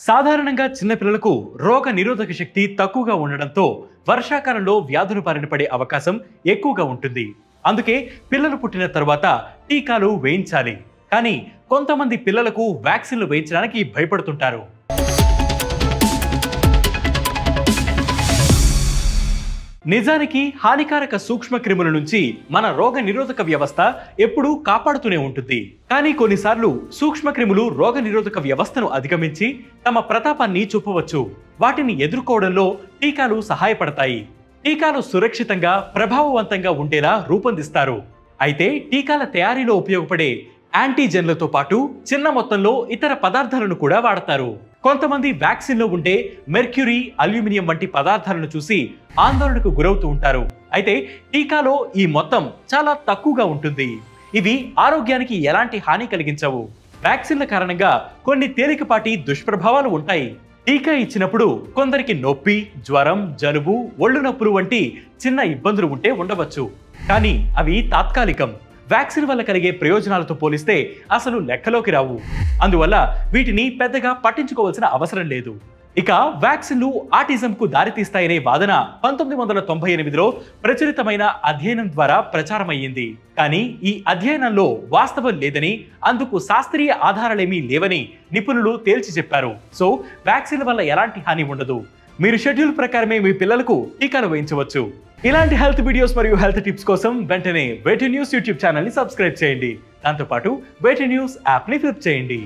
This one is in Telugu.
సాధారణంగా చిన్న పిల్లలకు రోగ నిరోధక శక్తి తక్కువగా ఉండడంతో వర్షాకాలంలో వ్యాధులు బారిన పడే అవకాశం ఎక్కువగా ఉంటుంది. అందుకే పిల్లలు పుట్టిన తర్వాత టీకాలు వేయించాలి. కానీ కొంతమంది పిల్లలకు వ్యాక్సిన్లు వేయించడానికి భయపడుతుంటారు. నిజానికి హానికారక సూక్ష్మ క్రిముల నుంచి మన రోగ నిరోధక వ్యవస్థ ఎప్పుడూ కాపాడుతూనే ఉంటుంది. కానీ కొన్నిసార్లు సూక్ష్మ క్రిములు రోగ నిరోధక వ్యవస్థను అధిగమించి తమ ప్రతాపాన్ని చూపవచ్చు. వాటిని ఎదుర్కోవడంలో టీకాలు సహాయపడతాయి. టీకాలు సురక్షితంగా ప్రభావవంతంగా ఉండేలా రూపొందిస్తారు. అయితే టీకాల తయారీలో ఉపయోగపడే యాంటీజెన్లతో పాటు చిన్న మొత్తంలో ఇతర పదార్థాలను కూడా వాడతారు. కొంతమంది వ్యాక్సిన్లో ఉండే మెర్క్యూరీ, అల్యూమినియం వంటి పదార్థాలను చూసి ఆందోళనకు గురవుతూ ఉంటారు. అయితే టీకాలో ఈ మొత్తం చాలా తక్కువగా ఉంటుంది. ఇవి ఆరోగ్యానికి ఎలాంటి హాని కలిగించవు. వ్యాక్సిన్ల కారణంగా కొన్ని తేలికపాటి దుష్ప్రభావాలు ఉంటాయి. టీకా ఇచ్చినప్పుడు కొందరికి నొప్పి, జ్వరం, జలుబు, ఒళ్ళు నొప్పులు వంటి చిన్న ఇబ్బందులు ఉంటే ఉండవచ్చు. కానీ అవి తాత్కాలికం. వ్యాక్సిన్ వల్ల కలిగే ప్రయోజనాలతో పోలిస్తే అసలు లెక్కలోకి రావు. అందువల్ల వీటిని పెద్దగా పట్టించుకోవాల్సిన అవసరం లేదు. ఇక వ్యాక్సిన్లు ఆటిజంకు దారితీస్తాయనే వాదన 1998లో ప్రచురితమైన అధ్యయనం ద్వారా ప్రచారమయ్యింది. కానీ ఈ అధ్యయనంలో వాస్తవం లేదని, అందుకు శాస్త్రీయ ఆధారాలేమీ లేవని నిపుణులు తేల్చి చెప్పారు. సో వ్యాక్సిన్ వల్ల ఎలాంటి హాని ఉండదు. మీరు షెడ్యూల్ ప్రకారమే మీ పిల్లలకు టీకాలు వేయించవచ్చు. ఇలాంటి హెల్త్ వీడియోస్ మరియు హెల్త్ టిప్స్ కోసం వెంటనే వేటి న్యూస్ యూట్యూబ్ ఛానల్ ని సబ్స్క్రైబ్ చేయండి. దాంతోపాటు వేటి న్యూస్ యాప్ ని ఫ్లిప్ చేయండి.